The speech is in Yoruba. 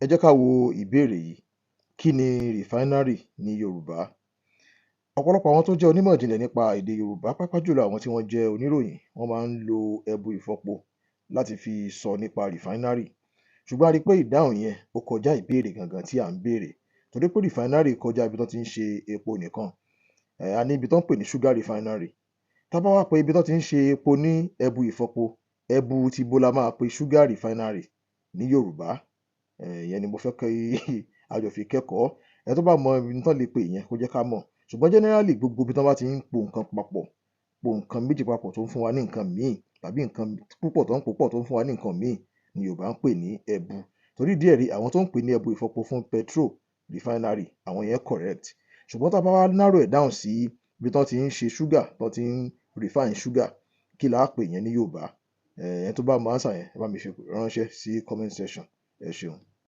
Ẹ jẹ́ ká wo ìbéèrè yìí. Kí ni refinery ní Yorùbá? Ọ̀pọ̀lọpọ̀ àwọn tó jẹ́ onímọ̀ ìjìnlẹ̀ nípa èdè Yorùbá, pàápàá jùlọ àwọn tí wọ́n jẹ́ oníròyìn, wọ́n máa ń lo ẹbu ìfọpo láti fi sọ nípa refinery. Ṣùgbọ́n a rí pé ìdáhùn yẹn ó kọjá ìbéèrè gangan tí à ń béèrè. Torí pé refinery kọjá ibi tó ti ń ṣe epo nìkan. A ní ibi tó ń pè ní sugar refinery. Tá bá wá pé ibi tó ti ń ṣe epo ní ẹbu ìfọpo, ẹbu ti bo la máa pe sugar refinery ní Yorùbá. Ìyẹn ni mo fẹ́ kí a jọ fi kẹ́kọ̀ọ́. Ẹni tó bá mọ ibi tán lè pe ìyẹn kó jẹ́ ká mọ̀. Ṣùgbọ́n generally gbogbo ibi tán bá ti ń po nǹkan papọ̀, po nǹkan méjì papọ̀ tó ń fún wa ní nǹkan míì, tàbí nǹkan púpọ̀ tó ń pò pọ̀ tó ń fún wa ní nǹkan míì ni Yorùbá ń pè ní ẹbu. Torí ìdí ẹ̀ rí àwọn tó ń pè ní ẹbu ìfọpo fún petrol refinery, àwọn yẹn correct. Ṣùgbọ́n tá bá wá narrow ẹ̀ down sí ibi tán ti ń ṣe sugar, tán ti ń refine sugar, kí la á pè ìyẹn ní Yorùbá? Ẹni tó bá mọ answer yẹn, ẹ bá mi fi ránṣẹ́ sí comment section. Ẹ ṣeun.